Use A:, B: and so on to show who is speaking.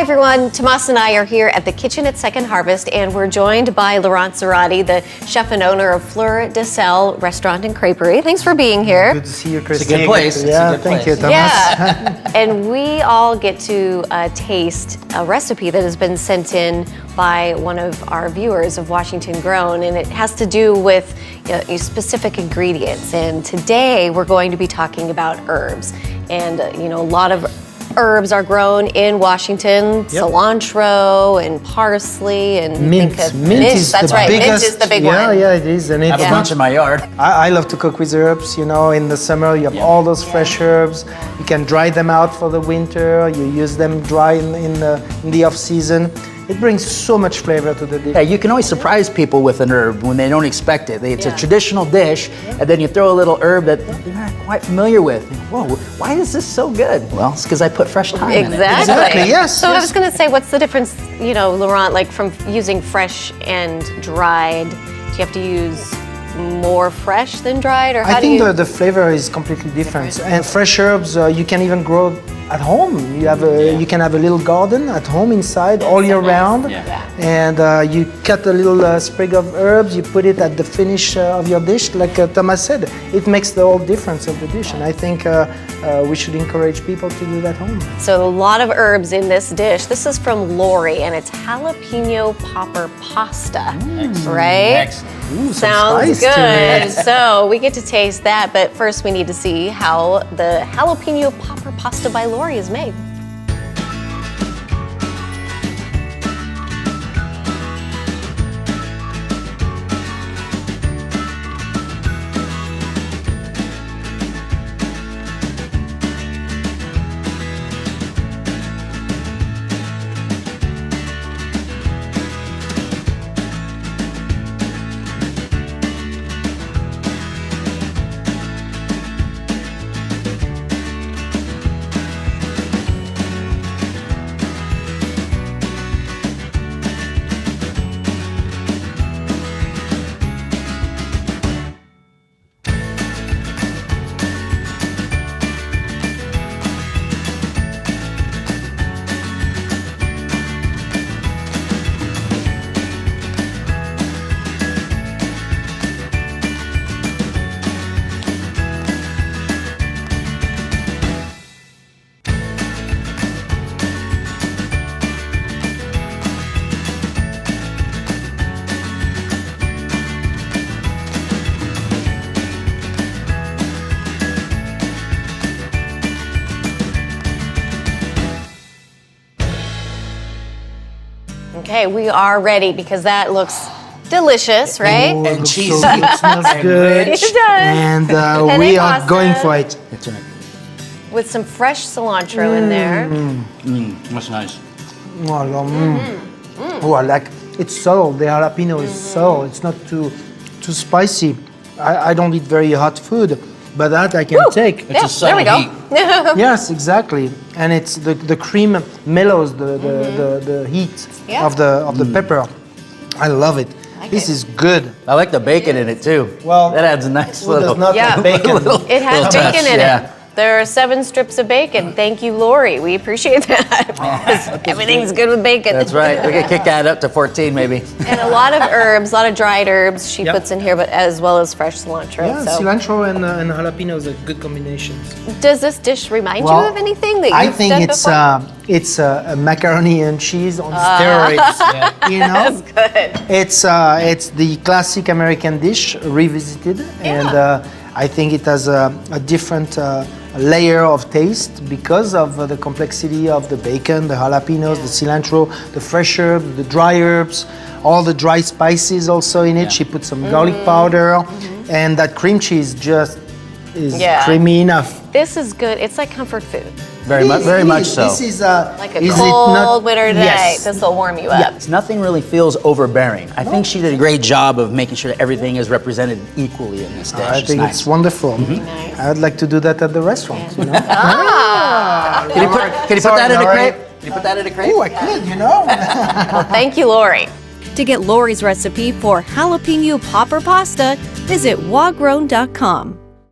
A: Hi everyone, Tomas and I are here at the kitchen at Second Harvest, and we're joined by Laurent Zarate, the chef and owner of Fleur de Sel Restaurant and Creperie. Thanks for being here.
B: Good to see you, Christine.
C: It's a good place.
B: Yeah, thank you, Thomas.
A: Yeah, and we all get to taste a recipe that has been sent in by one of our viewers of Washington Grown, and it has to do with specific ingredients. And today we're going to be talking about herbs, and a lot of herbs are grown in Washington. Yep. Cilantro and parsley and
B: mint. Mint is
A: that's
B: the
A: right.
B: biggest.
A: Mint is the big one.
B: Yeah, it is. And
C: I have a bunch in my yard.
B: I love to cook with herbs. In the summer you have all those fresh herbs. You can dry them out for the winter. You use them dry in the off season. It brings so much flavor to the dish.
C: Yeah, you can always surprise people with an herb when they don't expect it. It's a traditional dish, and then you throw a little herb that they're not quite familiar with. Whoa, why is this so good? Well, it's because I put fresh thyme in it.
A: Exactly.
B: Yes.
A: So I was going to say, what's the difference, Laurent, like from using fresh and dried? Do you have to use more fresh than dried, or how
B: I think the flavor is completely different. And fresh herbs, you can even grow at home. You can have a little garden at home inside all year round.
C: Yeah.
B: And you cut a little sprig of herbs, you put it at the finish of your dish, like Thomas said. It makes the whole difference of the dish, and I think we should encourage people to do that at home.
A: So a lot of herbs in this dish. This is from Lori, and it's Jalapeno Popper Pasta, right?
C: Excellent.
B: Ooh,
A: Sounds
B: some spice to
A: good.
B: it.
A: So we get to taste that, but first we need to see how the Jalapeno Popper Pasta by Lori is made. Okay, we are ready because that looks delicious, right?
B: Ooh, it
C: And
B: looks
C: cheesy.
B: so good. It smells good.
A: It does.
B: And
A: Penne
B: we are
A: pasta.
B: going for it.
C: That's right.
A: With some fresh cilantro in there.
C: That's nice.
B: Oh, I like it's subtle. The jalapeno is subtle. It's not too spicy. I don't eat very hot food, but that I can take.
A: Yeah,
C: a
A: there we go.
C: subtle
B: Yes, exactly. And it's the cream mellows the heat
A: Yeah.
B: of the pepper. I love it. This is good.
C: I like the bacon in it too.
B: Well,
C: that adds a nice
B: Who
C: little.
B: does not
A: Yeah.
B: like bacon?
A: It has
C: Little
A: bacon
C: touch,
A: in
C: yeah.
A: it. There are 7 strips of bacon. Thank you, Lori. We appreciate that. 'Cause everything's good with bacon.
C: That's right. We could kick that up to 14 maybe.
A: And a lot of herbs, a lot of dried herbs she
B: Yep.
A: puts in here, but as well as fresh cilantro.
B: Yeah,
A: so.
B: cilantro and jalapenos are good combinations.
A: Does this dish remind you of anything that you've
B: I think
A: done
B: it's
A: before?
B: It's a macaroni and cheese on steroids.
A: That's good.
B: It's the classic American dish revisited, and I think it has a different layer of taste because of the complexity of the bacon, the jalapenos, the cilantro, the fresh herbs, the dry herbs, all the dry spices also in it. She put some garlic powder, and that cream cheese just is creamy enough.
A: This is good. It's like comfort food.
C: Very much so.
B: This is
A: Like a
B: is it
A: cold
B: not-
A: winter night.
B: Yes.
A: This will warm you up.
C: Nothing really feels overbearing. I think she did a great job of making sure that everything is represented equally in this dish.
B: I think
C: nice.
B: it's wonderful.
A: Nice.
B: I would like to do that at the restaurant.
A: Can
C: Can you put that in a crepe? Can you put that in a crepe?
B: Oh, I could,
A: Well, thank you, Lori.
D: To get Lori's recipe for jalapeno popper pasta, visit wagrown.com.